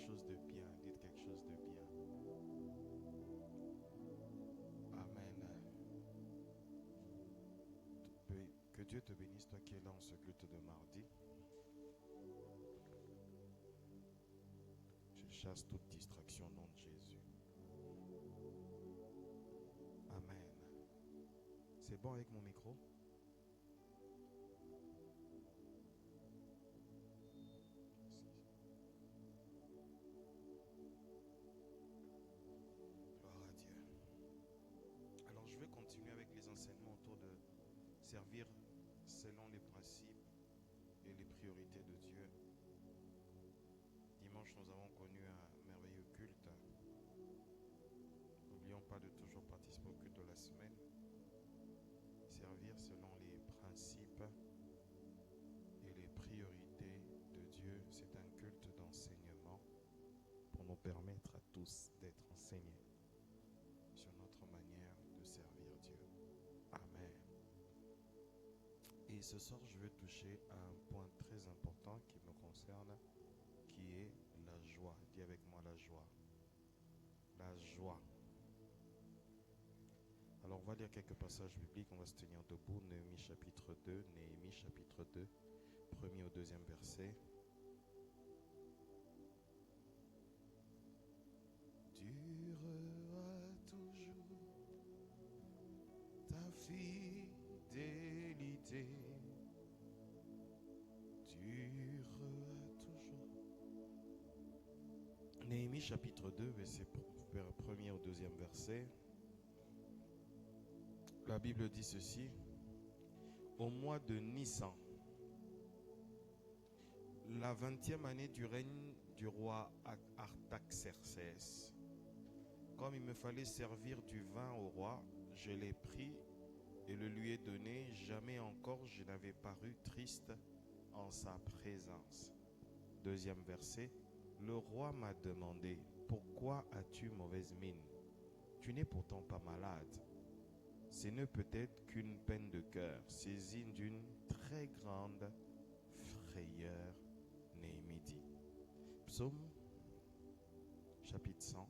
chose de bien. Dites quelque chose de bien. Amen. Que Dieu te bénisse, toi qui es là en ce culte de mardi. Je chasse toute distraction au nom de Jésus. Amen. C'est bon avec mon micro? Gloire à Dieu. Alors je vais continuer avec les enseignements autour de servir selon les principes et les priorités de Dieu. Dimanche, nous avons connu un merveilleux culte. N'oublions pas de toujours participer au culte de la semaine. Servir selon les principes et les priorités de Dieu. C'est un culte d'enseignement pour nous permettre à tous d'être enseignés sur notre manière de servir Dieu. Amen. Et ce soir, je vais toucher à un point très important qui me concerne, qui est la joie. Dis avec moi la joie. La joie. Alors, on va lire quelques passages bibliques. On va se tenir debout. Néhémie chapitre 2. Néhémie chapitre 2. Premier au deuxième verset. Durera toujours ta fidélité. Durera toujours. Néhémie chapitre 2, verset 1er au deuxième verset. La Bible dit ceci. Au mois de Nissan, la 20e année du règne du roi Artaxerxès, comme il me fallait servir du vin au roi, je l'ai pris et le lui ai donné. Jamais encore je n'avais paru triste en sa présence. Deuxième verset. Le roi m'a demandé, pourquoi as-tu mauvaise mine? Tu n'es pourtant pas malade. Ce n'est peut-être qu'une peine de cœur, saisie d'une très grande frayeur. Néhémie dit. Psaume chapitre 100.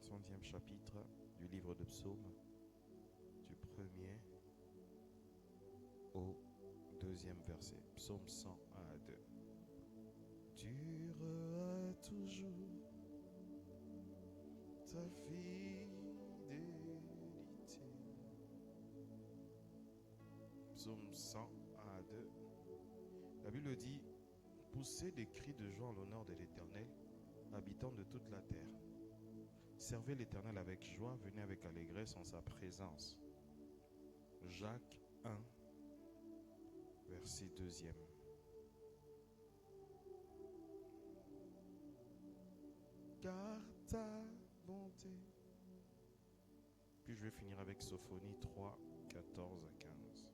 100e chapitre du livre de Psaume, du premier au deuxième verset. Psaume 100, 1 à 2. Durera toujours ta fidélité. Psaume 100, 1 à 2. La Bible dit, poussez des cris de joie en l'honneur de l'Éternel, habitants de toute la terre. Servez l'Éternel avec joie, venez avec allégresse en sa présence. Jacques 1, verset 2e. Car ta bonté. Puis je vais finir avec Sophonie 3, 14 à 15.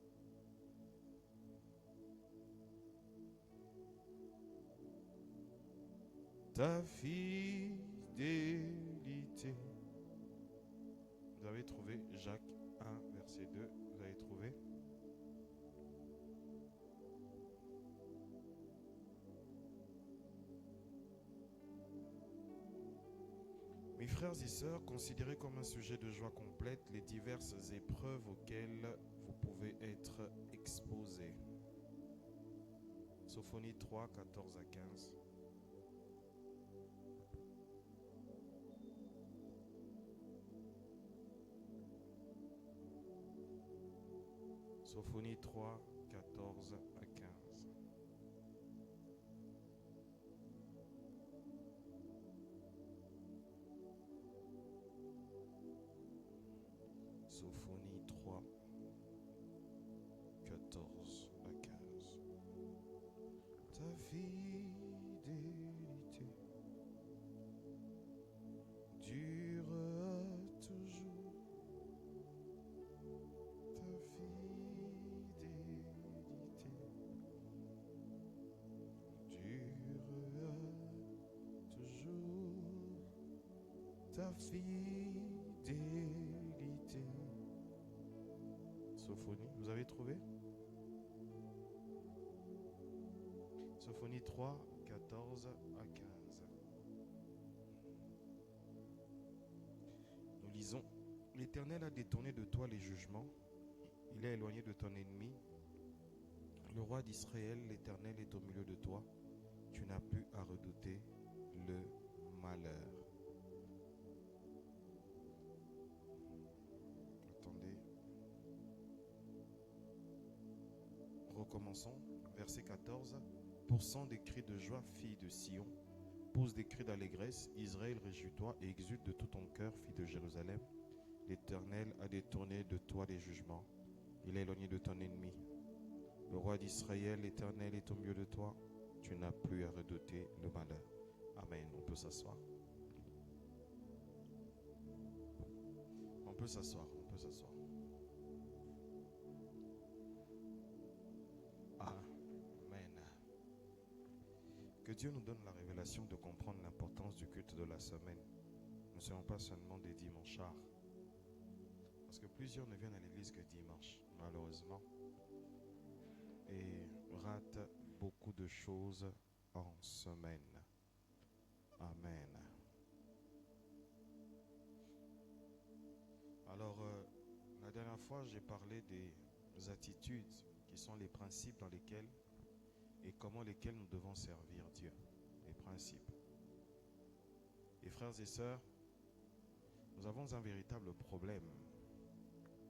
Ta fidélité. Vous avez trouvé Jacques 1, verset 2. Vous avez trouvé? Mes frères et sœurs, considérez comme un sujet de joie complète les diverses épreuves auxquelles vous pouvez être exposés. Sophonie 3, 14 à 15. Sophonie 3, 14 à 15. Sophonie 3, 14 à 15. Ta fidélité durera toujours. Ta fidélité durera toujours. Ta fidélité. Sophonie, vous avez trouvé? Sophonie 3, 14 à 15. Nous lisons: L'Éternel a détourné de toi les jugements, il a éloigné de ton ennemi. Le roi d'Israël, l'Éternel est au milieu de toi. Tu n'as plus à redouter le malheur. Attendez. Recommençons. Verset 14. Poussant des cris de joie, fille de Sion. Pousse des cris d'allégresse. Israël, réjouis-toi et exulte de tout ton cœur, fille de Jérusalem. L'Éternel a détourné de toi les jugements. Il a éloigné de ton ennemi. Le roi d'Israël, l'Éternel est au milieu de toi. Tu n'as plus à redouter le malheur. Amen. On peut s'asseoir. On peut s'asseoir. On peut s'asseoir. Amen. Que Dieu nous donne la révélation de comprendre l'importance du culte de la semaine. Nous ne serons pas seulement des dimanchards. Parce que plusieurs ne viennent à l'église que dimanche, malheureusement. Et ratent beaucoup de choses en semaine. Amen. Alors, la dernière fois, j'ai parlé des attitudes qui sont les principes dans lesquels et comment lesquels nous devons servir Dieu. Les principes. Et frères et sœurs, nous avons un véritable problème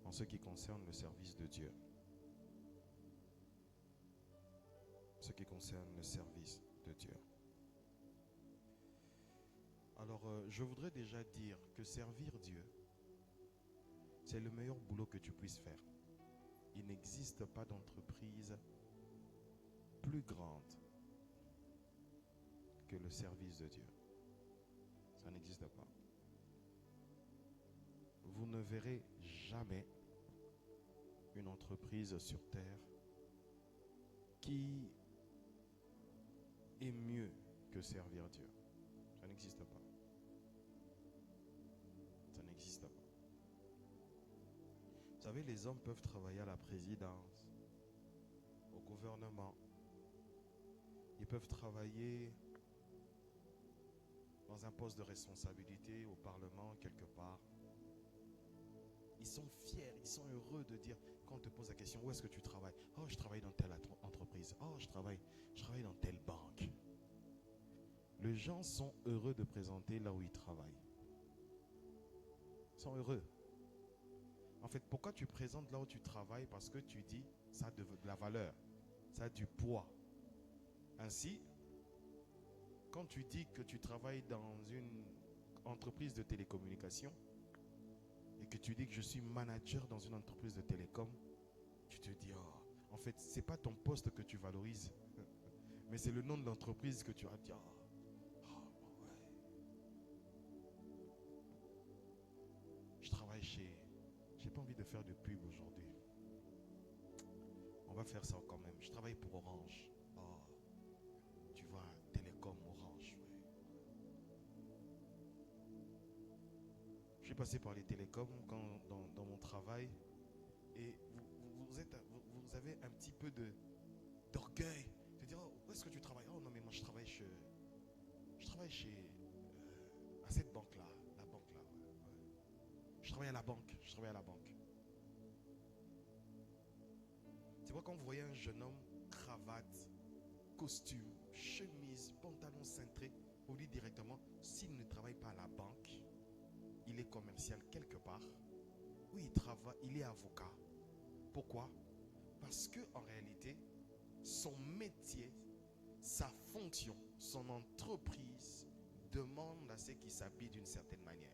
en ce qui concerne le service de Dieu. Ce qui concerne le service de Dieu. Alors, je voudrais déjà dire que servir Dieu, c'est le meilleur boulot que tu puisses faire. Il n'existe pas d'entreprise plus grande que le service de Dieu. Ça n'existe pas. Vous ne verrez jamais une entreprise sur terre qui est mieux que servir Dieu. Ça n'existe pas. Ça n'existe pas. Vous savez, les hommes peuvent travailler à la présidence, au gouvernement. Ils peuvent travailler dans un poste de responsabilité au Parlement, quelque part. Ils sont fiers, ils sont heureux de dire, quand on te pose la question, où est-ce que tu travailles? Oh, je travaille dans telle entreprise. Oh, je travaille dans telle banque. Les gens sont heureux de présenter là où ils travaillent. Ils sont heureux. En fait, pourquoi tu présentes là où tu travailles? Parce que tu dis, ça a de la valeur, ça a du poids. Ainsi, quand tu dis que tu travailles dans une entreprise de télécommunication et que tu dis que je suis manager dans une entreprise de télécom, tu te dis, oh, en fait, ce n'est pas ton poste que tu valorises, mais c'est le nom de l'entreprise que tu as dit, ouais. Je travaille chez... J'ai pas envie de faire de pub aujourd'hui. On va faire ça quand même. Je travaille pour Orange. Oh, tu vois, Télécom, Orange. Ouais. Je suis passé par les télécoms dans mon travail et vous avez un petit peu d'orgueil. De dire, oh, où est-ce que tu travailles? Oh non, mais moi je travaille chez à cette banque-là. La banque-là. Ouais. Je travaille à la banque. C'est pourquoi quand vous voyez un jeune homme, cravate, costume, chemise, pantalon cintré, vous dites directement, s'il ne travaille pas à la banque, il est commercial quelque part. Oui, il travaille, il est avocat. Pourquoi? Parce que en réalité, son métier, sa fonction, son entreprise demande à ce qu'il s'habille d'une certaine manière.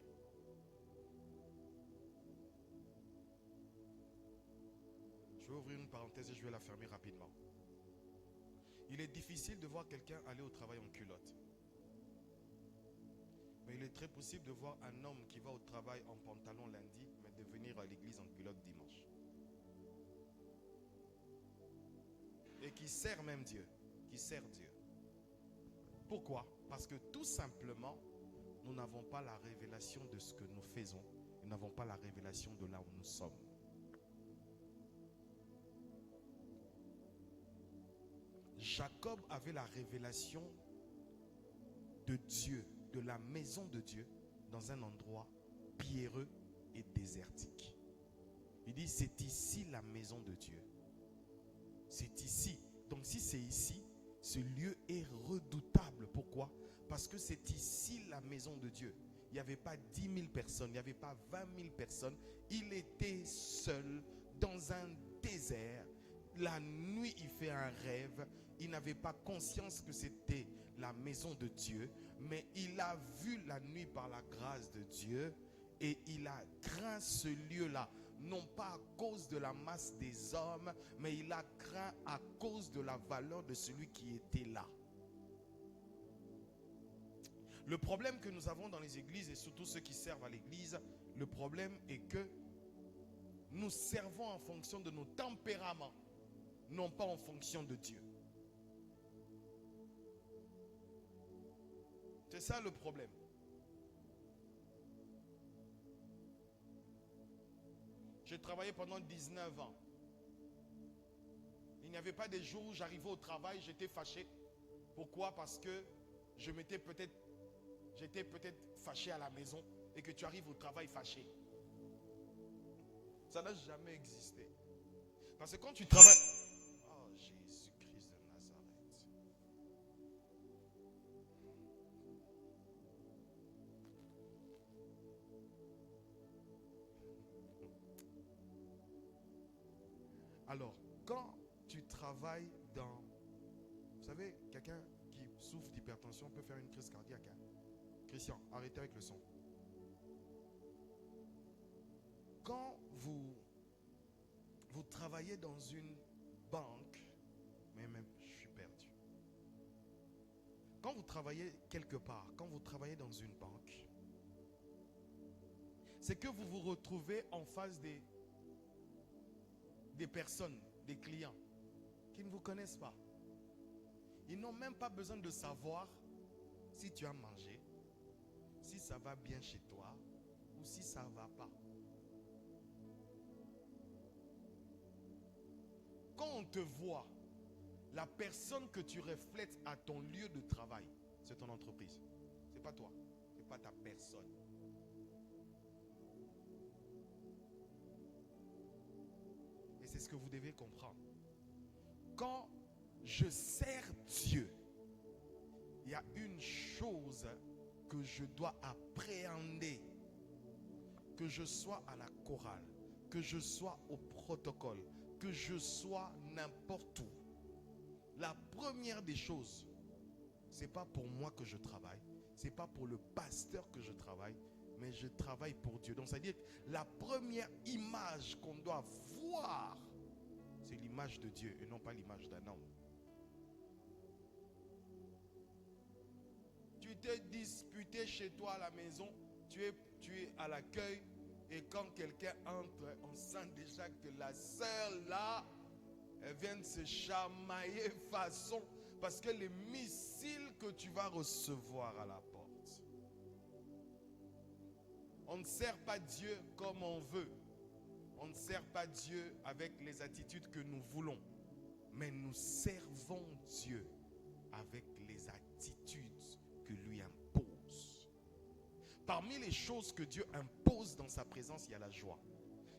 Je vais ouvrir une parenthèse et je vais la fermer rapidement. Il est difficile de voir quelqu'un aller au travail en culotte. Mais il est très possible de voir un homme qui va au travail en pantalon lundi, mais de venir à l'église en culotte dimanche. Et qui sert même Dieu. Qui sert Dieu. Pourquoi? Parce que tout simplement, nous n'avons pas la révélation de ce que nous faisons. Nous n'avons pas la révélation de là où nous sommes. Jacob avait la révélation de Dieu, de la maison de Dieu, dans un endroit pierreux et désertique. Il dit, c'est ici la maison de Dieu. C'est ici. Donc si c'est ici, ce lieu est redoutable. Pourquoi? Parce que c'est ici la maison de Dieu. Il n'y avait pas 10 000 personnes, il n'y avait pas 20 000 personnes. Il était seul dans un désert. La nuit, il fait un rêve. Il n'avait pas conscience que c'était la maison de Dieu. Mais il a vu la nuit par la grâce de Dieu. Et il a craint ce lieu-là. Non pas à cause de la masse des hommes, mais il a craint à cause de la valeur de celui qui était là. Le problème que nous avons dans les églises, et surtout ceux qui servent à l'église, le problème est que nous servons en fonction de nos tempéraments, non pas en fonction de Dieu. C'est ça le problème. J'ai travaillé pendant 19 ans. Il n'y avait pas des jours où j'arrivais au travail, j'étais fâché. Pourquoi? Parce que j'étais peut-être fâché à la maison et que tu arrives au travail fâché. Ça n'a jamais existé. Parce que quand tu travailles... Oh, Jésus-Christ de Nazareth. Alors, quand tu travailles dans... Vous savez, quelqu'un qui souffre d'hypertension peut faire une crise cardiaque. Hein? Christian, arrêtez avec le son. Quand vous travaillez dans une banque, mais même je suis perdu. Quand vous travaillez quelque part, quand vous travaillez dans une banque, c'est que vous vous retrouvez en face des personnes, des clients qui ne vous connaissent pas. Ils n'ont même pas besoin de savoir si tu as mangé, si ça va bien chez toi ou si ça ne va pas. Quand on te voit, la personne que tu reflètes à ton lieu de travail, c'est ton entreprise. Ce n'est pas toi, ce n'est pas ta personne. Et c'est ce que vous devez comprendre. Quand je sers Dieu, il y a une chose que je dois appréhender. Que je sois à la chorale, que je sois au protocole, que je sois n'importe où. La première des choses, ce n'est pas pour moi que je travaille, ce n'est pas pour le pasteur que je travaille, mais je travaille pour Dieu. Donc ça veut dire que la première image qu'on doit voir, c'est l'image de Dieu et non pas l'image d'un homme. Tu t'es disputé chez toi à la maison, tu es à l'accueil, et quand quelqu'un entre, on sent déjà que la sœur là, elle vient de se chamailler façon, parce que les missiles que tu vas recevoir à la porte. On ne sert pas Dieu comme on veut. On ne sert pas Dieu avec les attitudes que nous voulons. Mais nous servons Dieu avec les attitudes que lui impose. Parmi les choses que Dieu impose dans sa présence, il y a la joie.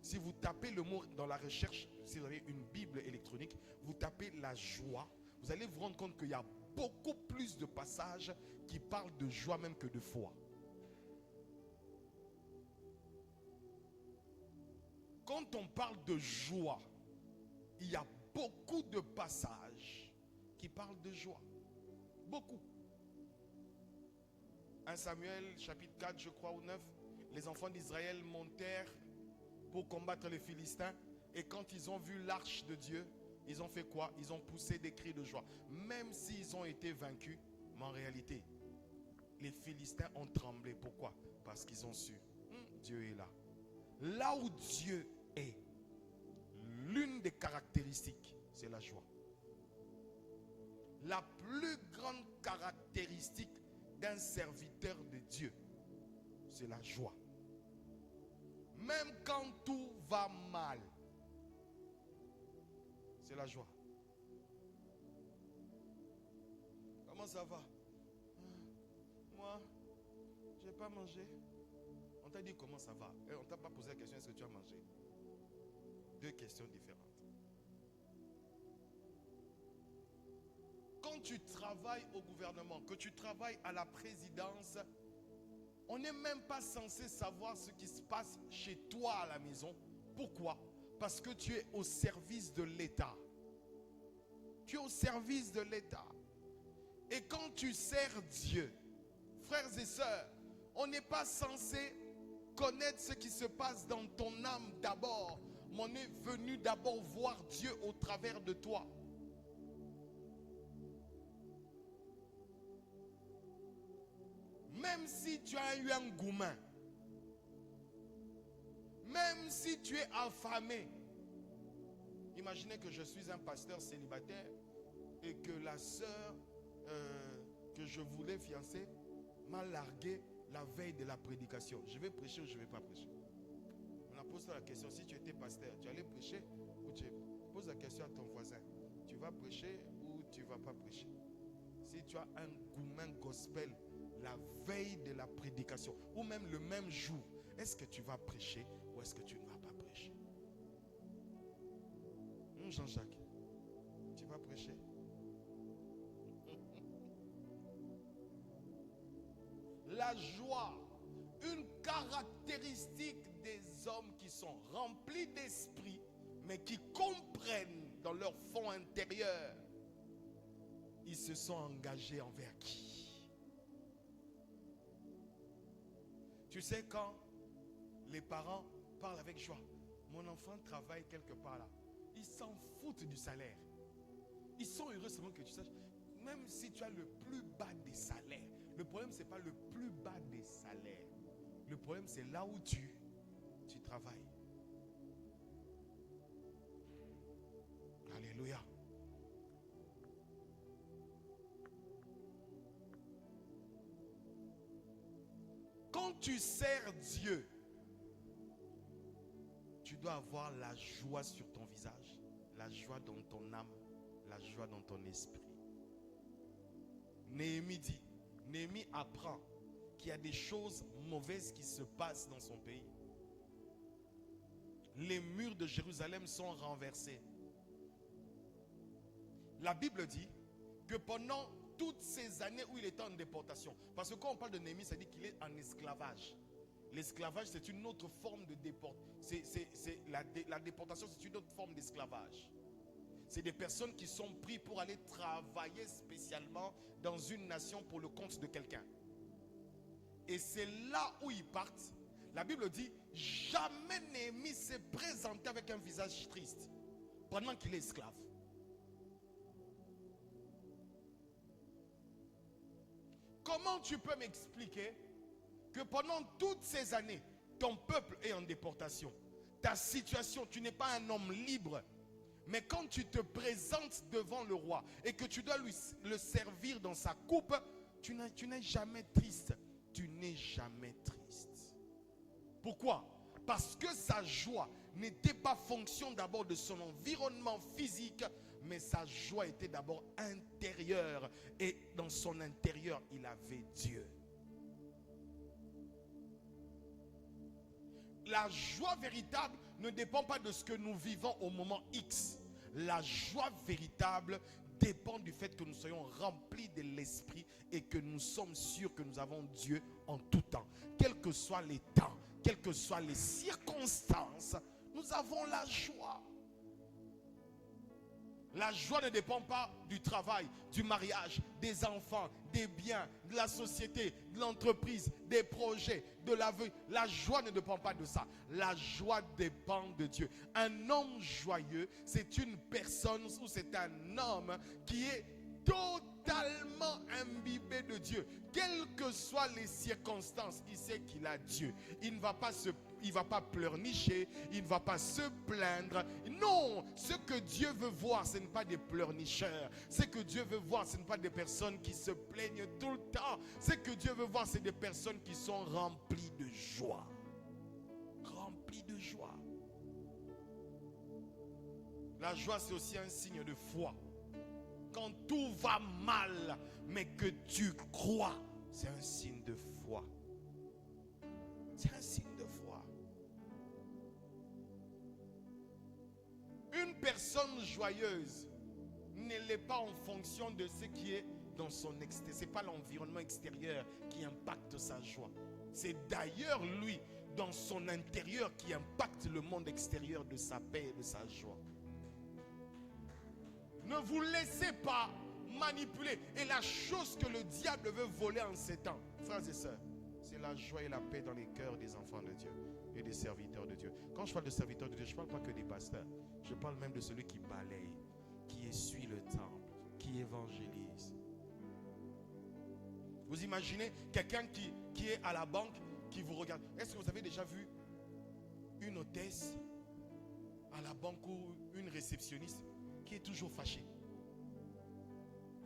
Si vous tapez le mot dans la recherche, si vous avez une Bible électronique, vous tapez la joie, vous allez vous rendre compte qu'il y a beaucoup plus de passages qui parlent de joie même que de foi. Quand on parle de joie, il y a beaucoup de passages qui parlent de joie. Beaucoup. 1 Samuel chapitre 4, je crois, ou 9, les enfants d'Israël montèrent pour combattre les Philistins. Et quand ils ont vu l'arche de Dieu, ils ont fait quoi? Ils ont poussé des cris de joie. Même s'ils ont été vaincus, mais en réalité, les Philistins ont tremblé. Pourquoi? Parce qu'ils ont su, Dieu est là. Là où Dieu est, l'une des caractéristiques, c'est la joie. La plus grande caractéristique d'un serviteur de Dieu, c'est la joie. Même quand tout va mal, c'est la joie. ça va? Moi, je n'ai pas mangé. On t'a dit comment ça va? Et on ne t'a pas posé la question, est-ce que tu as mangé? Deux questions différentes. Quand tu travailles au gouvernement, que tu travailles à la présidence, on n'est même pas censé savoir ce qui se passe chez toi à la maison. Pourquoi? Parce que tu es au service de l'État. Tu es au service de l'État. Et quand tu sers Dieu, frères et sœurs, on n'est pas censé connaître ce qui se passe dans ton âme d'abord. Mais on est venu d'abord voir Dieu au travers de toi. Même si tu as eu un goumin, même si tu es affamé, imaginez que je suis un pasteur célibataire et que la sœur que je voulais fiancer m'a largué la veille de la prédication. Je vais prêcher ou je ne vais pas prêcher? On a posé la question, si tu étais pasteur, tu allais prêcher ou tu poses la question à ton voisin, tu vas prêcher ou tu ne vas pas prêcher? Si tu as un goumin gospel la veille de la prédication ou même le même jour, est-ce que tu vas prêcher ou est-ce que tu ne vas pas prêcher? Jean-Jacques, tu vas prêcher? La joie, une caractéristique des hommes qui sont remplis d'esprit, mais qui comprennent dans leur fond intérieur, ils se sont engagés envers qui? Tu sais, quand les parents parlent avec joie, mon enfant travaille quelque part là, ils s'en foutent du salaire. Ils sont heureux seulement que tu saches, même si tu as le plus bas des salaires, le problème c'est pas le plus bas des salaires. Le problème c'est là où tu travailles. Alléluia. Quand tu sers Dieu, tu dois avoir la joie sur ton visage, la joie dans ton âme, la joie dans ton esprit. Néhémie dit, Néhémie apprend qu'il y a des choses mauvaises qui se passent dans son pays. Les murs de Jérusalem sont renversés. La Bible dit que pendant toutes ces années où il était en déportation, parce que quand on parle de Néhémie, ça dit qu'il est en esclavage. L'esclavage, c'est une autre forme de déportation. La déportation, c'est une autre forme d'esclavage. C'est des personnes qui sont prises pour aller travailler spécialement dans une nation pour le compte de quelqu'un. Et c'est là où ils partent. La Bible dit, jamais Néhémie s'est présenté avec un visage triste pendant qu'il est esclave. Comment tu peux m'expliquer que pendant toutes ces années, ton peuple est en déportation, ta situation, tu n'es pas un homme libre, mais quand tu te présentes devant le roi et que tu dois le servir dans sa coupe, tu n'es jamais triste. Tu n'es jamais triste. Pourquoi? Parce que sa joie n'était pas fonction d'abord de son environnement physique, mais sa joie était d'abord intérieure. Et dans son intérieur, il avait Dieu. La joie véritable ne dépend pas de ce que nous vivons au moment X. La joie véritable dépend du fait que nous soyons remplis de l'esprit et que nous sommes sûrs que nous avons Dieu en tout temps. Quels que soient les temps, quelles que soient les circonstances, nous avons la joie. La joie ne dépend pas du travail, du mariage, des enfants, des biens, de la société, de l'entreprise, des projets, de la vie. La joie ne dépend pas de ça. La joie dépend de Dieu. Un homme joyeux, c'est une personne ou c'est un homme qui est totalement imbibé de Dieu. Quelles que soient les circonstances, il sait qu'il a Dieu. Il ne va pas pleurnicher, il ne va pas se plaindre. Non, ce que Dieu veut voir, ce n'est pas des pleurnicheurs. Ce que Dieu veut voir, ce n'est pas des personnes qui se plaignent tout le temps. Ce que Dieu veut voir, c'est des personnes qui sont remplies de joie. Remplies de joie. La joie, c'est aussi un signe de foi. quand tout va mal, mais que tu crois, c'est un signe de foi. C'est un signe de foi. Une personne joyeuse ne l'est pas en fonction de ce qui est dans son extérieur. Ce n'est pas l'environnement extérieur qui impacte sa joie. C'est d'ailleurs lui, dans son intérieur, qui impacte le monde extérieur de sa paix et de sa joie. Ne vous laissez pas manipuler. Et la chose que le diable veut voler en ces temps, frères et sœurs, c'est la joie et la paix dans les cœurs des enfants de Dieu et des serviteurs de Dieu. Quand je parle de serviteurs de Dieu, je ne parle pas que des pasteurs. Je parle même de celui qui balaye, qui essuie le temple, qui évangélise. Vous imaginez quelqu'un qui est à la banque, qui vous regarde. Est-ce que vous avez déjà vu une hôtesse à la banque ou une réceptionniste qui est toujours fâchée?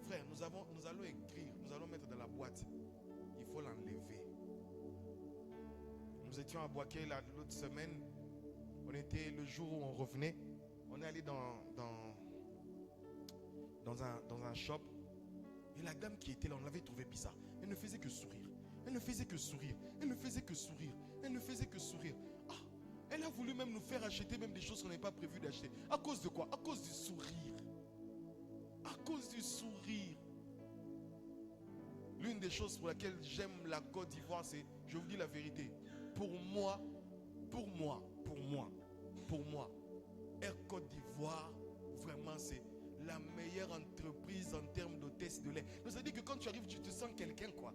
Frère, nous allons écrire, nous allons mettre dans la boîte. Il faut l'enlever. Nous étions à Boaké l'autre semaine. On était le jour où on revenait. On est allé dans un shop. Et la dame qui était là, on l'avait trouvée bizarre. Elle ne faisait que sourire. Elle ne faisait que sourire. Elle ne faisait que sourire. Elle ne faisait que sourire. Ah, elle a voulu même nous faire acheter même des choses qu'on n'avait pas prévu d'acheter. À cause de quoi? À cause du sourire. À cause du sourire. L'une des choses pour laquelle j'aime la Côte d'Ivoire, c'est, je vous dis la vérité, pour moi, Air Côte d'Ivoire, vraiment c'est la meilleure entreprise en termes d'hôtesse de lait. Donc ça veut dire que quand tu arrives, tu te sens quelqu'un, quoi.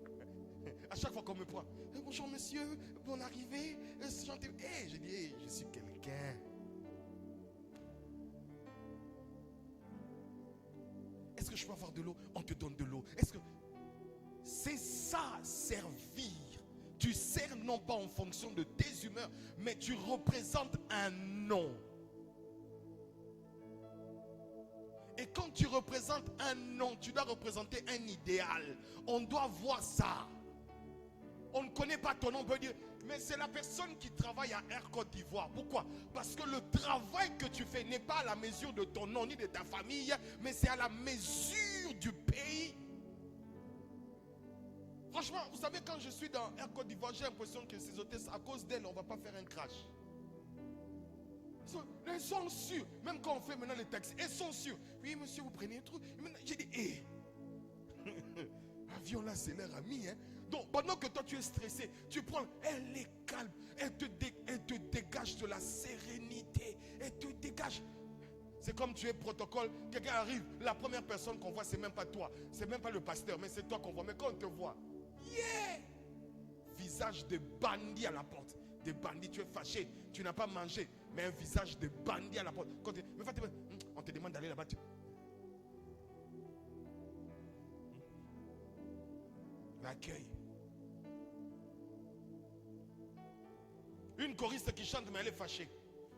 À chaque fois qu'on me prend, bonjour monsieur, bonne arrivée. Je dis, je suis quelqu'un. Est-ce que je peux avoir de l'eau? On te donne de l'eau. Est-ce que c'est ça, servir? Tu sers non pas en fonction de tes humeurs, mais tu représentes un nom. Et quand tu représentes un nom, tu dois représenter un idéal. On doit voir ça. On ne connaît pas ton nom, on peut dire, mais c'est la personne qui travaille à Air Côte d'Ivoire. Pourquoi? Parce que le travail que tu fais n'est pas à la mesure de ton nom ni de ta famille, mais c'est à la mesure du pays. Franchement, vous savez, quand je suis dans Air Côte d'Ivoire, j'ai l'impression que ces hôtesses, à cause d'elles, on ne va pas faire un crash. Elles sont sûres. Même quand on fait maintenant les taxis, elles sont sûres. Oui, monsieur, vous prenez un truc. J'ai dit, hé, l'avion là, c'est leur ami. Hein? Donc, pendant que toi, tu es stressé, tu prends, elle est calme. Elle te dégage de la sérénité. Elle te dégage. C'est comme tu es protocole. Quelqu'un arrive, la première personne qu'on voit, c'est même pas toi. C'est même pas le pasteur, mais c'est toi qu'on voit. Mais quand on te voit, yeah! Visage de bandit à la porte. Des bandits, tu es fâché, tu n'as pas mangé, mais un visage de bandit à la porte. Quand on te demande d'aller là-bas. L'accueil. Une choriste qui chante, mais elle est fâchée.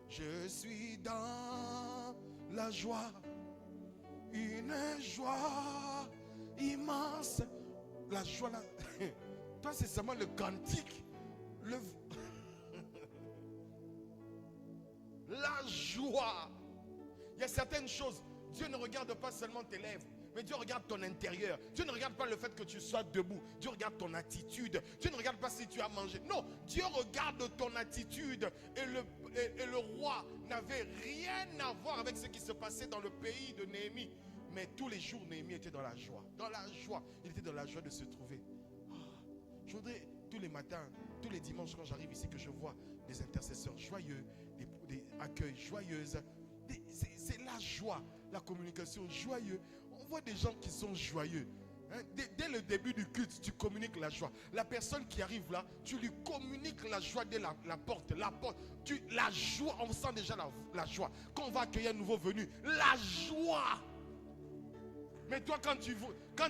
Je suis dans la joie, une joie immense. La joie là. Toi, c'est seulement le cantique. La joie. Il y a certaines choses. Dieu ne regarde pas seulement tes lèvres, mais Dieu regarde ton intérieur. Dieu ne regarde pas le fait que tu sois debout. Dieu regarde ton attitude. Dieu ne regarde pas si tu as mangé. Non, Dieu regarde ton attitude. Et le roi n'avait rien à voir avec ce qui se passait dans le pays de Néhémie. Mais tous les jours, Néhémie était dans la joie. Dans la joie. Il était dans la joie de se trouver. Je voudrais tous les matins, tous les dimanches quand j'arrive ici, que je vois des intercesseurs joyeux, des accueils joyeuses. C'est la joie, la communication joyeuse. On voit des gens qui sont joyeux. Hein? Dès le début du culte, tu communiques la joie. La personne qui arrive là, tu lui communiques la joie dès la porte. La joie, on sent déjà la joie. Quand on va accueillir un nouveau venu, la joie. Mais toi, quand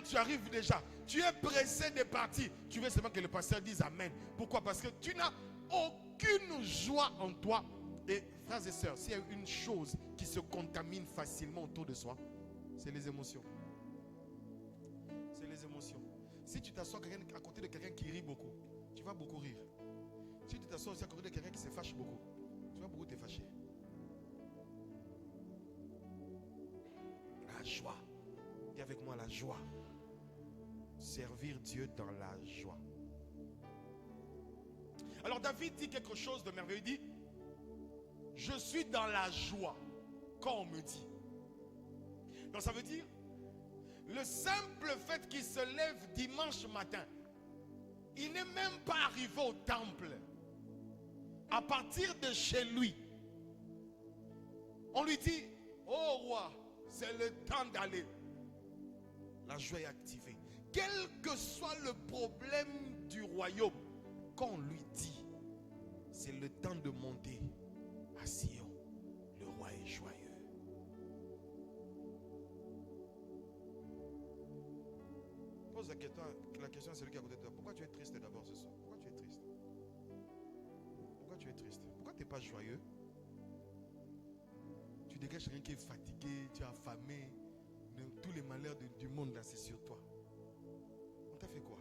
tu arrives déjà, tu es pressé de partir. Tu veux seulement que le pasteur dise Amen. Pourquoi? Parce que tu n'as aucune joie en toi. Et frères et sœurs, s'il y a une chose qui se contamine facilement autour de soi, c'est les émotions. C'est les émotions. Si tu t'assois à côté de quelqu'un qui rit beaucoup, tu vas beaucoup rire. Si tu t'assois aussi à côté de quelqu'un qui se fâche beaucoup, tu vas beaucoup te fâcher. La joie. Il Dis avec moi la joie. Servir Dieu dans la joie. Alors David dit quelque chose de merveilleux. Il dit, je suis dans la joie quand on me dit. Donc ça veut dire, le simple fait qu'il se lève dimanche matin, il n'est même pas arrivé au temple. À partir de chez lui, on lui dit, oh roi, c'est le temps d'aller. La joie est activée. Quel que soit le problème du royaume, quand on lui dit, c'est le temps de monter à Sion, le roi est joyeux. Pose la question à celui qui est à côté de toi. Pourquoi tu es triste d'abord ce soir? Pourquoi tu es triste? Pourquoi tu es triste? Pourquoi tu n'es pas joyeux? Tu dégages quelqu'un qui est fatigué, tu es affamé. Tous les malheurs du monde là, c'est sur toi. On t'a fait quoi?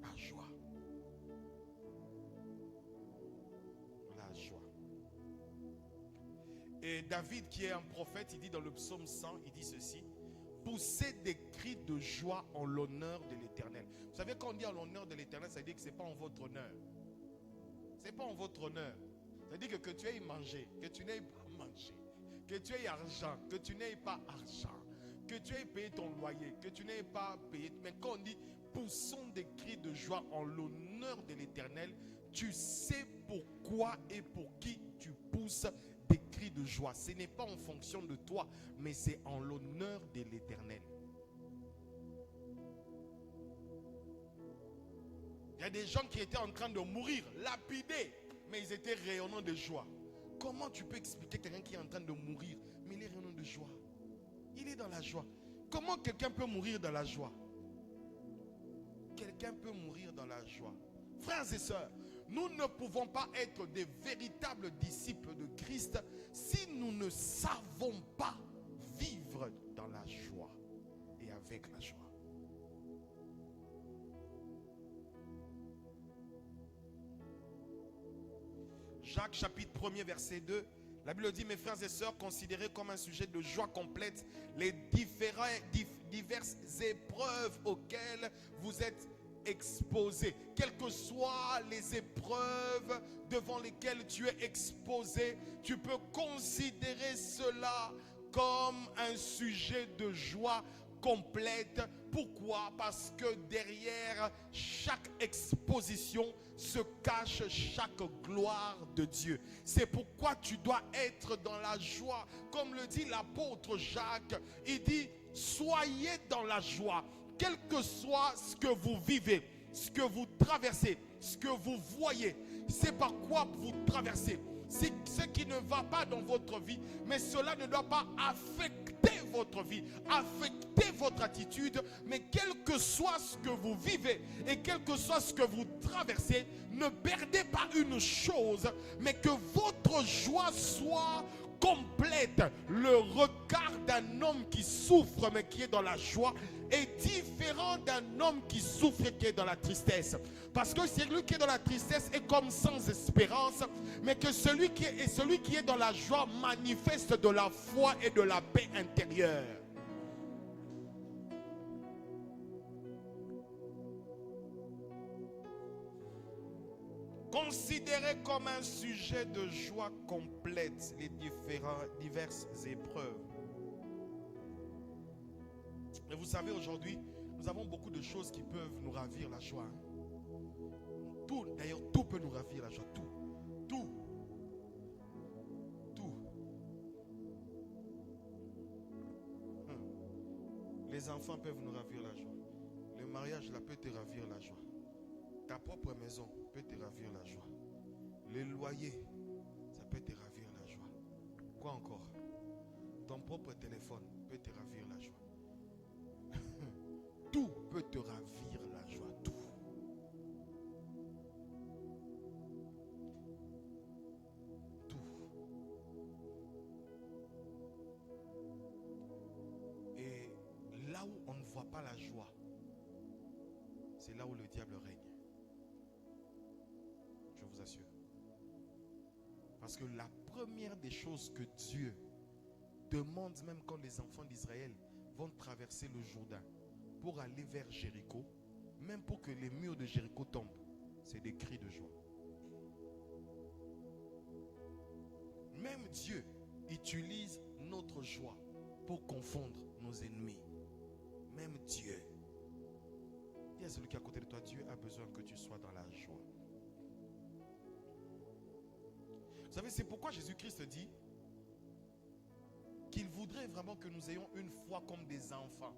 La joie. La joie. Et David, qui est un prophète, il dit dans le psaume 100, il dit ceci: poussez des cris de joie en l'honneur de l'Éternel. Vous savez, quand on dit en l'honneur de l'Éternel, ça veut dire que ce n'est pas en votre honneur. Ce n'est pas en votre honneur. Ça veut dire que tu aies mangé, que tu n'aies pas mangé, que tu aies argent, que tu n'aies pas argent, que tu aies payé ton loyer, que tu n'aies pas payé. Mais quand on dit poussons des cris de joie en l'honneur de l'Éternel, tu sais pourquoi et pour qui tu pousses des cris de joie. Ce n'est pas en fonction de toi, mais c'est en l'honneur de l'Éternel. Il y a des gens qui étaient en train de mourir, lapidés, mais ils étaient rayonnants de joie. Comment tu peux expliquer quelqu'un qui est en train de mourir, mais il est rayonnant de joie? Il est dans la joie. Comment quelqu'un peut mourir dans la joie? Quelqu'un peut mourir dans la joie. Frères et sœurs, nous ne pouvons pas être des véritables disciples de Christ si nous ne savons pas vivre dans la joie et avec la joie. Jacques chapitre 1er verset 2, la Bible dit: mes frères et sœurs, considérez comme un sujet de joie complète les diverses épreuves auxquelles vous êtes exposés. Quelles que soient les épreuves devant lesquelles tu es exposé, tu peux considérer cela comme un sujet de joie complète. Pourquoi? Parce que derrière chaque exposition se cache chaque gloire de Dieu. C'est pourquoi tu dois être dans la joie. Comme le dit l'apôtre Jacques, il dit: soyez dans la joie. Quel que soit ce que vous vivez, ce que vous traversez, ce que vous voyez, c'est par quoi vous traversez. C'est ce qui ne va pas dans votre vie, mais cela ne doit pas affecter votre vie, affecter votre attitude. Mais quel que soit ce que vous vivez et quel que soit ce que vous traversez, ne perdez pas une chose, mais que votre joie soit complète. Le regard d'un homme qui souffre mais qui est dans la joie est différent d'un homme qui souffre et qui est dans la tristesse. Parce que celui qui est dans la tristesse est comme sans espérance, mais que celui qui est dans la joie manifeste de la foi et de la paix intérieure. Considérez comme un sujet de joie complète les diverses épreuves. Et vous savez, aujourd'hui, nous avons beaucoup de choses qui peuvent nous ravir la joie. Tout, d'ailleurs, tout peut nous ravir la joie. Tout. Les enfants peuvent nous ravir la joie. Le mariage là peut te ravir la joie. Ta propre maison peut te ravir la joie. Le loyer, ça peut te ravir la joie. Quoi encore? Ton propre téléphone peut te ravir la joie. Tout peut te ravir la joie. Tout. Et là où on ne voit pas la joie, c'est là où le diable règne. Je vous assure. Parce que la première des choses que Dieu demande même quand les enfants d'Israël vont traverser le Jourdain pour aller vers Jéricho, même pour que les murs de Jéricho tombent, c'est des cris de joie. Même Dieu utilise notre joie pour confondre nos ennemis. Même Dieu. Dis à celui qui est à côté de toi, Dieu a besoin que tu sois dans la joie. Vous savez, c'est pourquoi Jésus-Christ dit qu'il voudrait vraiment que nous ayons une foi comme des enfants.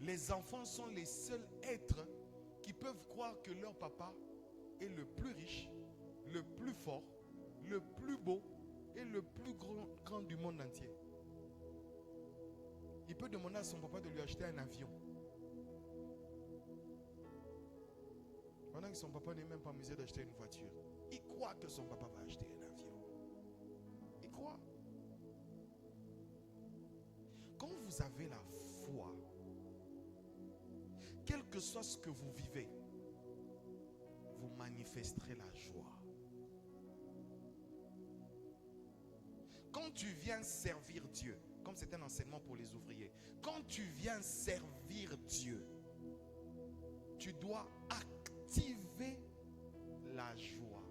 Les enfants sont les seuls êtres qui peuvent croire que leur papa est le plus riche, le plus fort, le plus beau et le plus grand du monde entier. Il peut demander à son papa de lui acheter un avion. Pendant que son papa n'est même pas en mesure d'acheter une voiture. Il croit que son papa va acheter un avion. Il croit. Quand vous avez la foi, quel que soit ce que vous vivez, vous manifesterez la joie. Quand tu viens servir Dieu, comme c'est un enseignement pour les ouvriers, quand tu viens servir Dieu, tu dois activer la joie.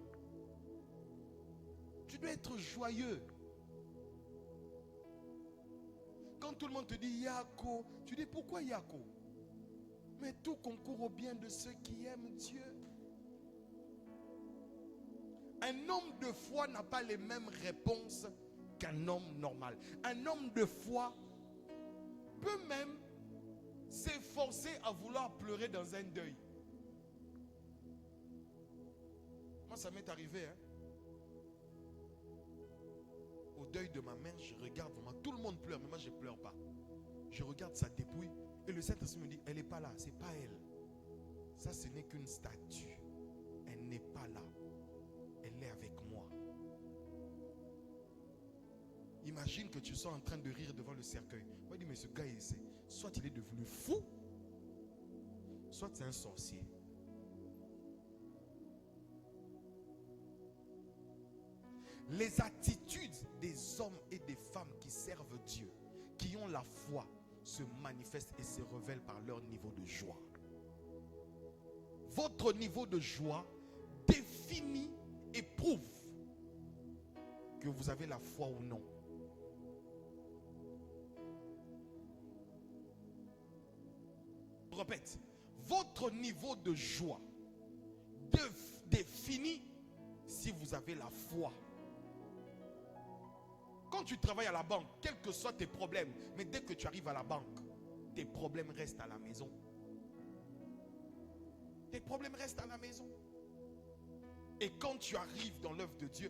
Tu dois être joyeux. Quand tout le monde te dit Yako, tu dis pourquoi Yako? Mais tout concourt au bien de ceux qui aiment Dieu. Un homme de foi n'a pas les mêmes réponses qu'un homme normal. Un homme de foi peut même s'efforcer à vouloir pleurer dans un deuil. Moi, ça m'est arrivé. Au deuil de ma mère, je regarde vraiment. Tout le monde pleure, mais moi, je ne pleure pas. Je regarde sa dépouille et le Saint-Esprit me dit, elle n'est pas là, c'est pas elle. Ça, ce n'est qu'une statue. Elle n'est pas là. Elle est avec moi. Imagine que tu sois en train de rire devant le cercueil. Moi, je dis, mais ce gars, soit il est devenu fou, soit c'est un sorcier. Les attitudes des hommes et des femmes qui servent Dieu, qui ont la foi, se manifestent et se révèlent par leur niveau de joie. Votre niveau de joie définit et prouve que vous avez la foi ou non. Je répète, votre niveau de joie définit si vous avez la foi. Quand tu travailles à la banque, quels que soient tes problèmes, mais dès que tu arrives à la banque, tes problèmes restent à la maison. Tes problèmes restent à la maison. Et quand tu arrives dans l'œuvre de Dieu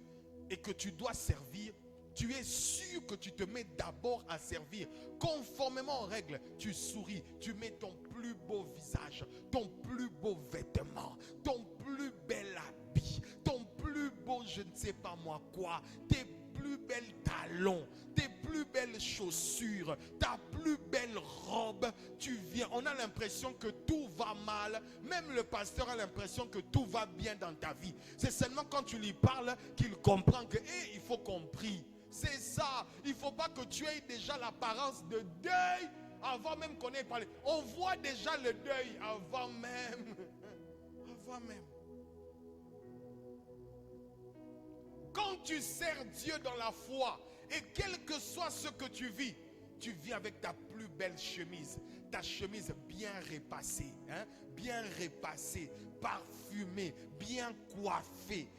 et que tu dois servir, tu es sûr que tu te mets d'abord à servir. Conformément aux règles, tu souris, tu mets ton plus beau visage, ton plus beau vêtement, ton plus bel habit, ton plus beau je ne sais pas moi quoi, tes plus belles talons, tes plus belles chaussures, ta plus belle robe. Tu viens, on a l'impression que tout va mal. Même le pasteur a l'impression que tout va bien dans ta vie. C'est seulement quand tu lui parles qu'il comprend que il faut qu'on prie. C'est ça. Il ne faut pas que tu aies déjà l'apparence de deuil avant même qu'on ait parlé. On voit déjà le deuil avant même. Avant même. Quand tu sers Dieu dans la foi, et quel que soit ce que tu vis, tu viens avec ta plus belle chemise, ta chemise bien repassée, bien repassée, parfumée, bien coiffée,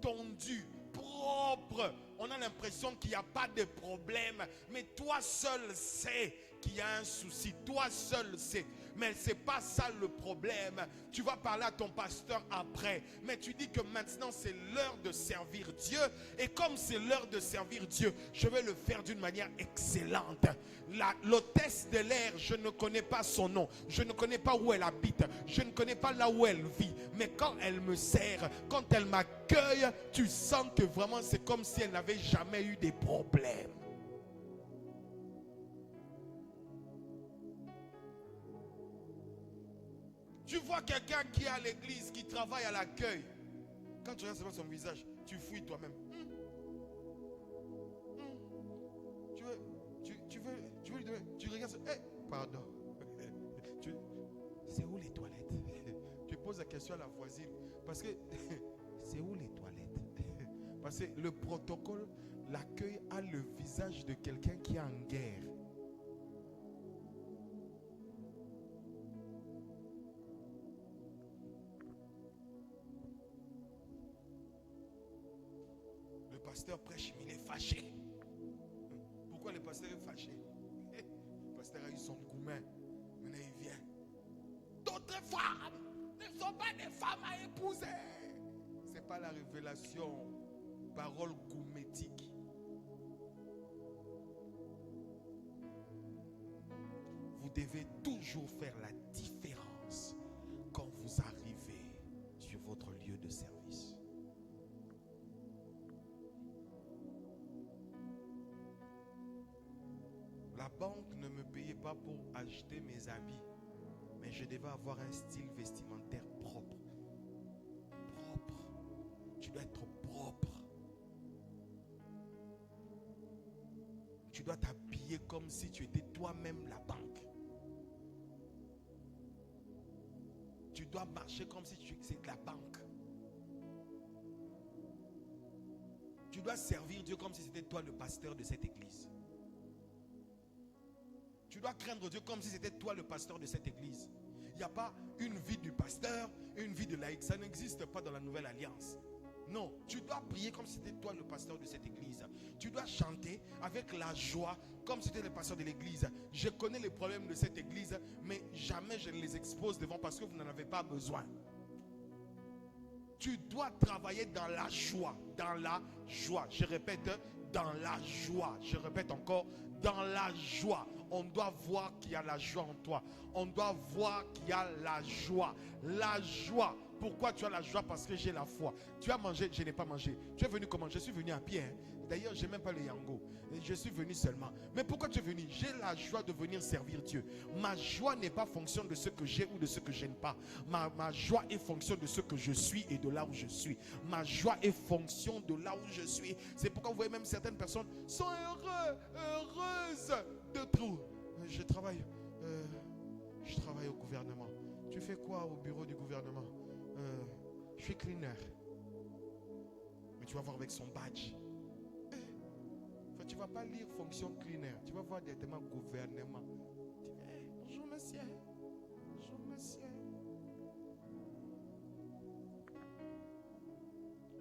tondue, propre. On a l'impression qu'il n'y a pas de problème, mais toi seul sais qu'il y a un souci, toi seul sais. Mais ce n'est pas ça le problème. Tu vas parler à ton pasteur après. Mais tu dis que maintenant c'est l'heure de servir Dieu. Et comme c'est l'heure de servir Dieu, je vais le faire d'une manière excellente. L'hôtesse de l'air, je ne connais pas son nom. Je ne connais pas où elle habite. Je ne connais pas là où elle vit. Mais quand elle me sert, quand elle m'accueille, tu sens que vraiment c'est comme si elle n'avait jamais eu des problèmes. Tu vois quelqu'un qui est à l'église, qui travaille à l'accueil. Quand tu regardes son visage, tu fouilles toi-même. Pardon. C'est où les toilettes? Tu poses la question à la voisine. Parce que c'est où les toilettes? Parce que le protocole, l'accueil a le visage de quelqu'un qui est en guerre. Le pasteur prêche, il est fâché. Pourquoi le pasteur est fâché? Le pasteur a eu son gourmet. Maintenant il vient. D'autres femmes ne sont pas des femmes à épouser. Ce n'est pas la révélation. Parole gourmétique. Vous devez toujours faire la différence quand vous arrivez sur votre lieu de service. La banque ne me payait pas pour acheter mes habits, mais je devais avoir un style vestimentaire propre. Propre. Tu dois être propre. Tu dois t'habiller comme si tu étais toi-même la banque. Tu dois marcher comme si tu étais la banque. Tu dois servir Dieu comme si c'était toi le pasteur de cette église. Tu dois craindre Dieu comme si c'était toi le pasteur de cette église. Il n'y a pas une vie du pasteur, une vie de laïc. Ça n'existe pas dans la nouvelle alliance. Non, tu dois prier comme si c'était toi le pasteur de cette église. Tu dois chanter avec la joie comme si c'était le pasteur de l'église. Je connais les problèmes de cette église, mais jamais je ne les expose devant parce que vous n'en avez pas besoin. Tu dois travailler dans la joie. Dans la joie. Je répète, dans la joie. Je répète encore, dans la joie. On doit voir qu'il y a la joie en toi. On doit voir qu'il y a la joie. La joie. Pourquoi tu as la joie? Parce que j'ai la foi. Tu as mangé, je n'ai pas mangé. Tu es venu comment? Je suis venu à pied. D'ailleurs, je n'ai même pas le yango. Je suis venu seulement. Mais pourquoi tu es venu? J'ai la joie de venir servir Dieu. Ma joie n'est pas fonction de ce que j'ai ou de ce que je n'ai pas. Ma joie est fonction de ce que je suis et de là où je suis. Ma joie est fonction de là où je suis. C'est pourquoi vous voyez même certaines personnes sont heureuses de tout. Je travaille au gouvernement. Tu fais quoi au bureau du gouvernement? Je suis cleaner. Mais tu vas voir avec son badge. Tu ne vas pas lire fonction cleaner. Tu vas voir directement gouvernement. Tu dis, hey, bonjour monsieur. Bonjour monsieur.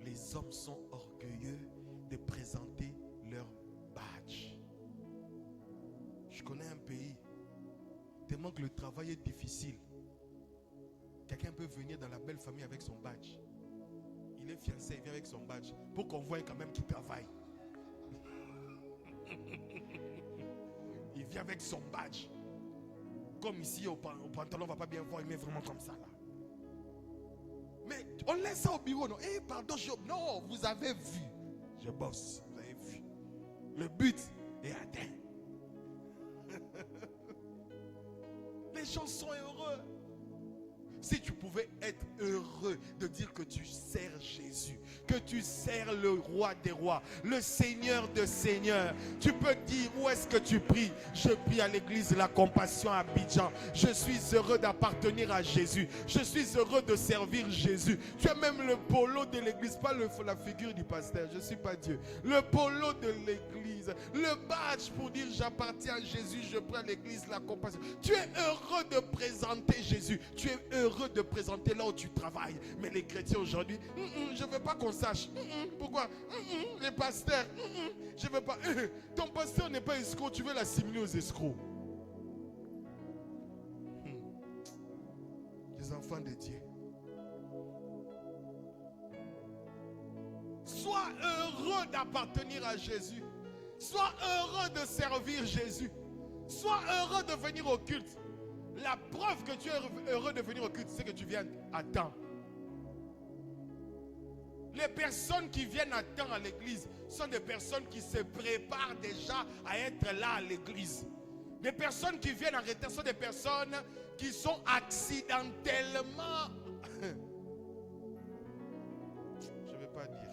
Les hommes sont orgueilleux de présenter leur badge. Je connais un pays, tellement que le travail est difficile. Quelqu'un peut venir dans la belle famille avec son badge. Il est fiancé, il vient avec son badge. Pour qu'on voie quand même qu'il travaille. Il vient avec son badge. Comme ici au pantalon, on ne va pas bien voir, il met vraiment comme ça là. Mais on laisse ça au bureau, non? Eh, pardon, non, vous avez vu. Je bosse, vous avez vu. Le but est atteint. Les gens sont heureux. Si tu pouvais être heureux de dire que tu sers Jésus, que tu sers le roi des rois, le Seigneur de seigneurs, tu peux dire où est-ce que tu pries? Je prie à l'église La Compassion à Abidjan. Je suis heureux d'appartenir à Jésus. Je suis heureux de servir Jésus. Tu as même le polo de l'église, pas la figure du pasteur. Je ne suis pas Dieu. Le polo de l'église, le badge pour dire j'appartiens à Jésus, je prie à l'église La Compassion. Tu es heureux de présenter Jésus. Tu es heureux de présenter là où tu travailles. Mais les chrétiens aujourd'hui, je ne veux pas qu'on sache. Pourquoi? Les pasteurs, je ne veux pas. Ton pasteur n'est pas escroc, tu veux l'assimiler aux escrocs. Les enfants de Dieu. Sois heureux d'appartenir à Jésus. Sois heureux de servir Jésus. Sois heureux de venir au culte. La preuve que tu es heureux de venir au culte, c'est que tu viens à temps. Les personnes qui viennent à temps à l'église sont des personnes qui se préparent déjà à être là à l'église. Les personnes qui viennent en retard sont des personnes qui sont accidentellement... Je ne vais pas dire.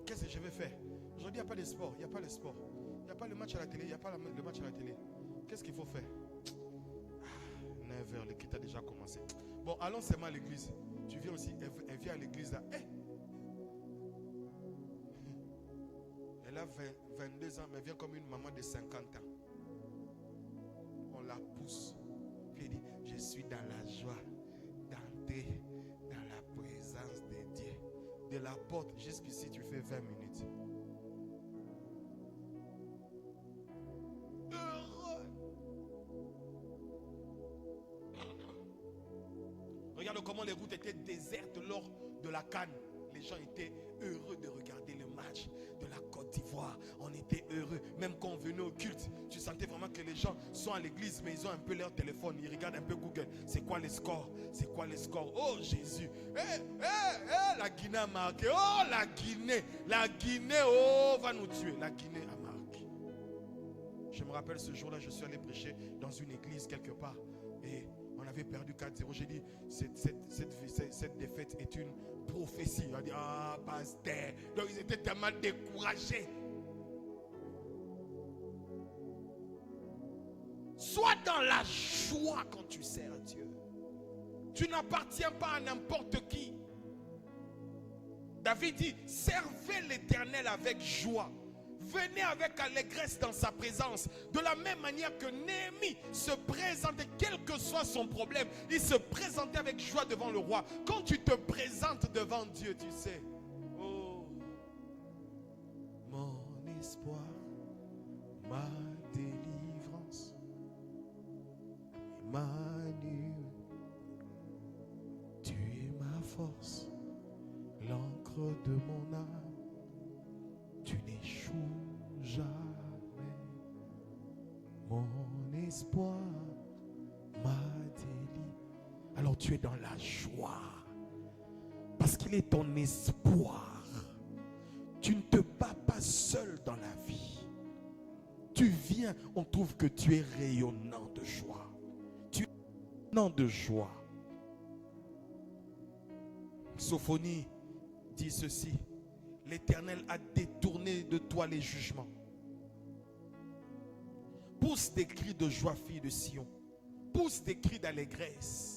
Qu'est-ce que je vais faire? Aujourd'hui, il n'y a pas de sport. Il n'y a pas de sport. n'y a pas le match à la télé, il n'y a pas le match à la télé. Qu'est-ce qu'il faut faire? 9h, le culte a déjà commencé. Bon, allons seulement à l'église. Tu viens aussi, elle vient à l'église là. Elle a 22 ans, mais elle vient comme une maman de 50 ans. On la pousse. Puis elle dit, je suis dans la joie d'entrer dans la présence de Dieu. De la porte jusqu'ici, tu fais 20 minutes. Heureux. Regarde comment les routes étaient désertes lors de la CAN. Les gens étaient heureux de regarder le match de la Côte d'Ivoire. On était heureux. Même quand on venait au culte, tu sentais vraiment que les gens sont à l'église, mais ils ont un peu leur téléphone. Ils regardent un peu Google. C'est quoi les scores? C'est quoi les scores? Oh Jésus. La Guinée a marqué. Oh la Guinée. La Guinée, oh, va nous tuer. La Guinée a marqué. Je me rappelle ce jour-là, je suis allé prêcher dans une église quelque part. Et on avait perdu 4-0. J'ai dit, cette défaite est une prophétie. On a dit, ah, pasteur. Donc ils étaient tellement découragés. Sois dans la joie quand tu sers Dieu. Tu n'appartiens pas à n'importe qui. David dit, servez l'Éternel avec joie. Venez avec allégresse dans sa présence. De la même manière que Néhémie se présentait, quel que soit son problème, il se présentait avec joie devant le roi. Quand tu te présentes devant Dieu, tu sais, oh, mon espoir, ma délivrance, Emmanuel, tu es ma force, l'encre de mon âme. Tu n'échoues jamais, mon espoir, ma délivrance. Alors tu es dans la joie, parce qu'il est ton espoir. Tu ne te bats pas seul dans la vie. Tu viens, on trouve que tu es rayonnant de joie. Tu es rayonnant de joie. Sophonie dit ceci. L'Éternel a détourné de toi les jugements. Pousse des cris de joie, fille de Sion. Pousse des cris d'allégresse.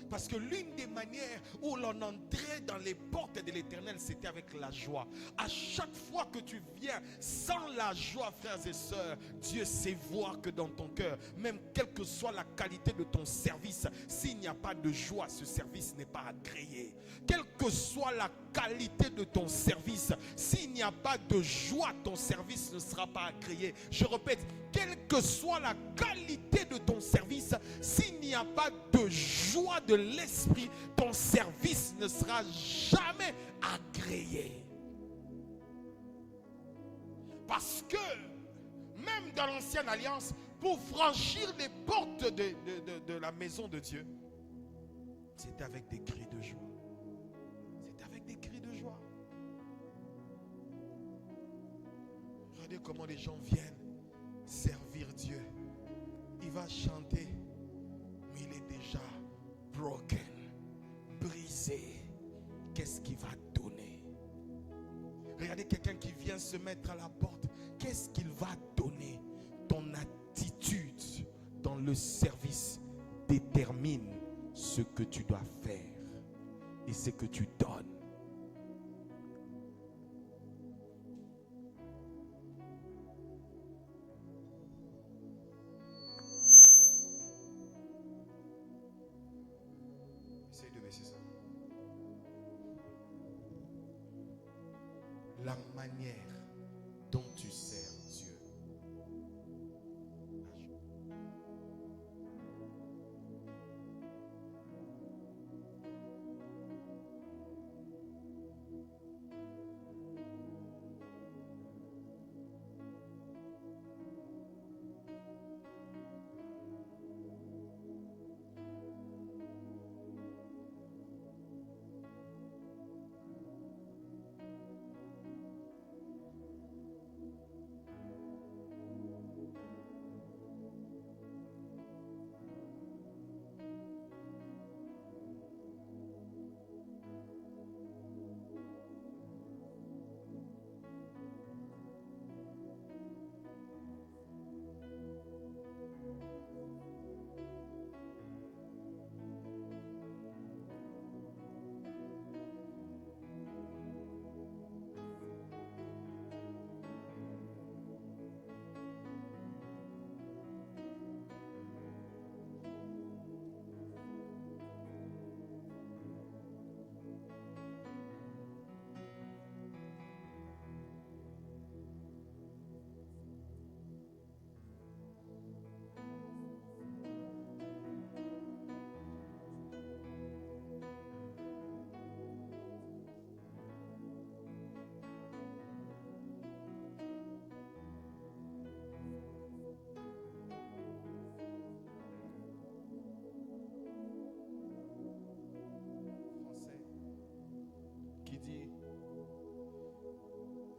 Parce que l'une des manières où l'on entrait dans les portes de l'Éternel, c'était avec la joie. À chaque fois que tu viens sans la joie, frères et sœurs, Dieu sait voir que dans ton cœur, même quelle que soit la qualité de ton service, s'il n'y a pas de joie, ce service n'est pas agréé. Quelle que soit la qualité de ton service, s'il n'y a pas de joie, ton service ne sera pas agréé. Je répète, quelle que soit la qualité de ton service, s'il n'y a pas de joie de l'esprit, ton service ne sera jamais agréé. Parce que même dans l'ancienne alliance, pour franchir les portes de la maison de Dieu, c'était avec des cris de joie. C'était avec des cris de joie. Regardez comment les gens viennent servir Dieu. Il va chanter, mais il est déjà broken, brisé. Qu'est-ce qu'il va donner? Regardez quelqu'un qui vient se mettre à la porte. Qu'est-ce qu'il va donner? Ton attitude dans le service détermine ce que tu dois faire et ce que tu donnes. Essaye de baisser ça. La manière dont tu sers Dieu.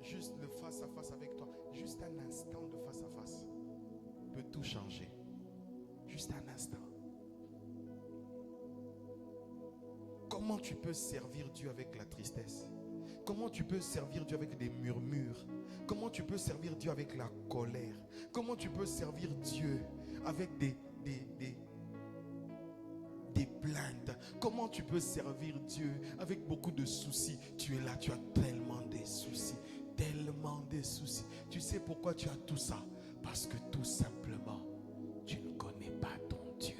juste le face à face avec toi, juste un instant de face à face peut tout changer. Juste un instant. Comment tu peux servir Dieu avec la tristesse? Comment tu peux servir Dieu avec des murmures? Comment tu peux servir Dieu avec la colère? Comment tu peux servir Dieu avec des plaintes? Comment tu peux servir Dieu avec beaucoup de soucis? Tu es là, tu as tellement des soucis, tellement des soucis. Tu sais pourquoi tu as tout ça? Parce que tout simplement, tu ne connais pas ton Dieu.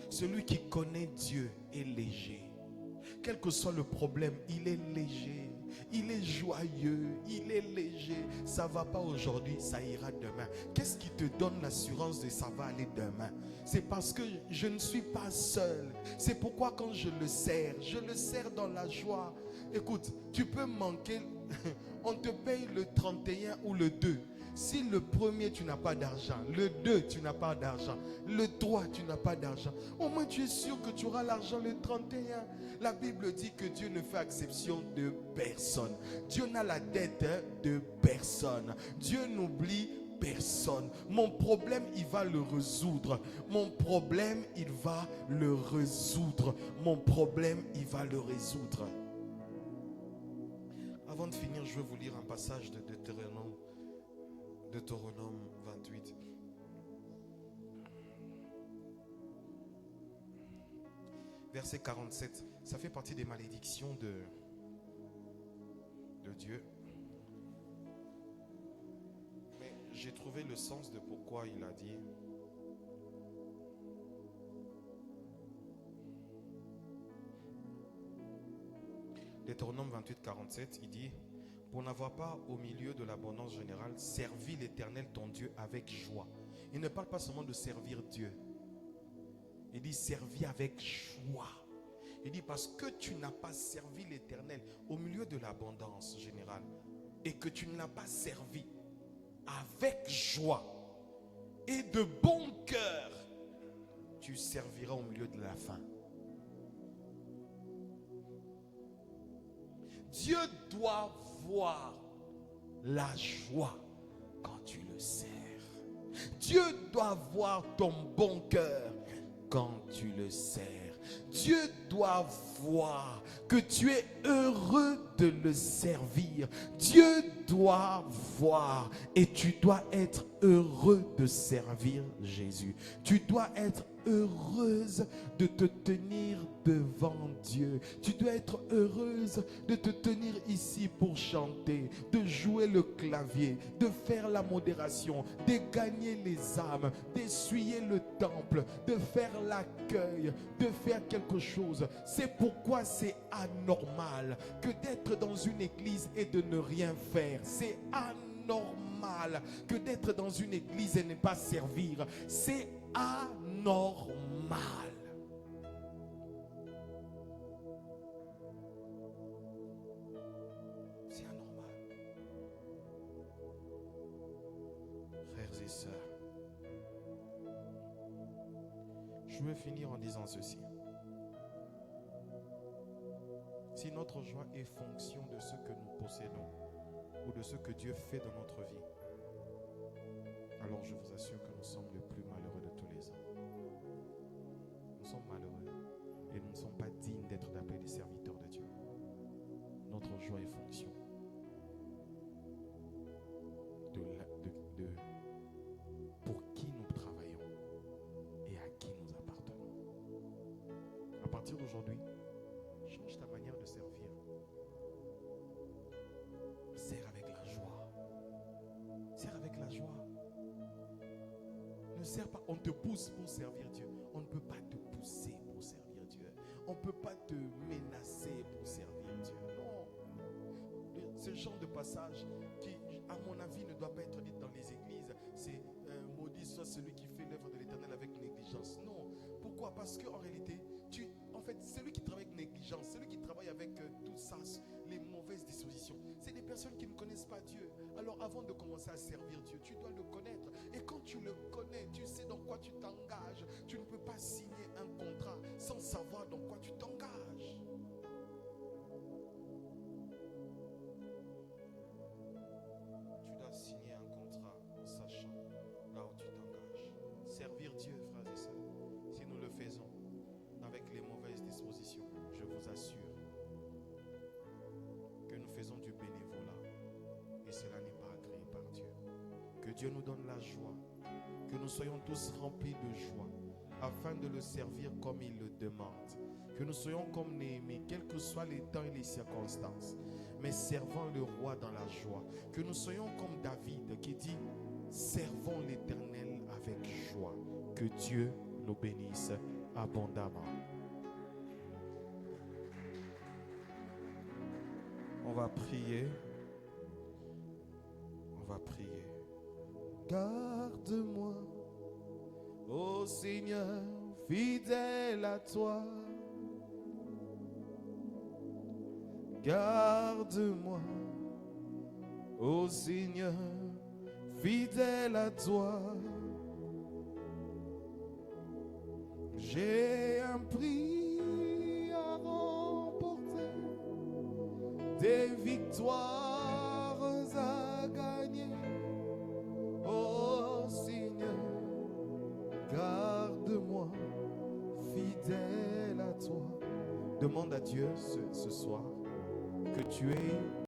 Celui qui connaît Dieu est léger. Quel que soit le problème, il est léger. Il est joyeux, il est léger. Ça ne va pas aujourd'hui, ça ira demain. Qu'est-ce qui te donne l'assurance de ça va aller demain? C'est parce que je ne suis pas seul. C'est pourquoi quand je le sers dans la joie. Écoute, tu peux manquer, on te paye le 31 ou le 2. Si le premier tu n'as pas d'argent, le 2 tu n'as pas d'argent, le 3 tu n'as pas d'argent, au moins tu es sûr que tu auras l'argent le 31. La Bible dit que Dieu ne fait exception de personne. Dieu n'a la dette de personne. Dieu n'oublie personne. Mon problème, il va le résoudre. Mon problème, il va le résoudre. Mon problème, il va le résoudre. Avant de finir, je veux vous lire un passage de Deutéronome 28. Verset 47. Ça fait partie des malédictions de Dieu. Mais j'ai trouvé le sens de pourquoi il a dit. Deutéronome 28, 47, il dit: pour n'avoir pas au milieu de l'abondance générale servi l'Éternel ton Dieu avec joie. Il ne parle pas seulement de servir Dieu. Il dit servi avec joie. Il dit parce que tu n'as pas servi l'Éternel au milieu de l'abondance générale et que tu ne l'as pas servi avec joie et de bon cœur, tu serviras au milieu de la faim. Dieu doit voir la joie quand tu le sers. Dieu doit voir ton bon cœur quand tu le sers. Dieu doit voir que tu es heureux de le servir. Dieu doit voir et tu dois être heureux de servir Jésus. Tu dois être heureuse de te tenir devant Dieu. Tu dois être heureuse de te tenir ici pour chanter, de jouer le clavier, de faire la modération, de gagner les âmes, d'essuyer le temple, de faire l'accueil, de faire quelque chose. C'est pourquoi c'est anormal que d'être dans une église et de ne rien faire. C'est anormal que d'être dans une église et ne pas servir. C'est anormal. C'est anormal. Frères et sœurs, je veux finir en disant ceci. Si notre joie est fonction de ce que nous possédons ou de ce que Dieu fait dans notre vie, alors je vous assure que nous sommes les plus malheureux de tous les hommes. Nous sommes malheureux et nous ne sommes pas dignes d'être appelés des serviteurs de Dieu. Notre joie est fonction de pour qui nous travaillons et à qui nous appartenons. À partir d'aujourd'hui, change ta manière de servir. Sers avec la joie. Sers avec la joie. Ne sers pas, on te pousse pour servir Dieu. On ne peut pas te pousser pour servir Dieu. On ne peut pas te menacer pour servir Dieu. Non. Ce genre de passage qui, à mon avis, ne doit pas être dit dans les églises, c'est maudit soit celui qui fait l'œuvre de l'Éternel avec négligence. Non. Pourquoi? Parce qu'en réalité, celui qui travaille avec négligence, celui qui travaille avec tout ça, les mauvaises dispositions, c'est des personnes qui ne connaissent pas Dieu. Alors avant de commencer à servir Dieu, tu dois le connaître. Et quand tu le connais, tu sais dans quoi tu t'engages. Tu ne peux pas signer un contrat sans savoir dans quoi tu t'engages. faisons du bénévolat et cela n'est pas agréé par Dieu. Que Dieu nous donne la joie, que nous soyons tous remplis de joie afin de le servir comme il le demande. Que nous soyons comme Néhémie, quels que soient les temps et les circonstances, mais servant le roi dans la joie. Que nous soyons comme David qui dit, servons l'Éternel avec joie. Que Dieu nous bénisse abondamment. On va prier. On va prier. Garde-moi, ô Seigneur, fidèle à toi. Garde-moi, ô Seigneur, fidèle à toi. J'ai un prix à remporter, des victoires à gagner. Ô Seigneur, garde-moi, fidèle à toi. Demande à Dieu ce soir que tu aies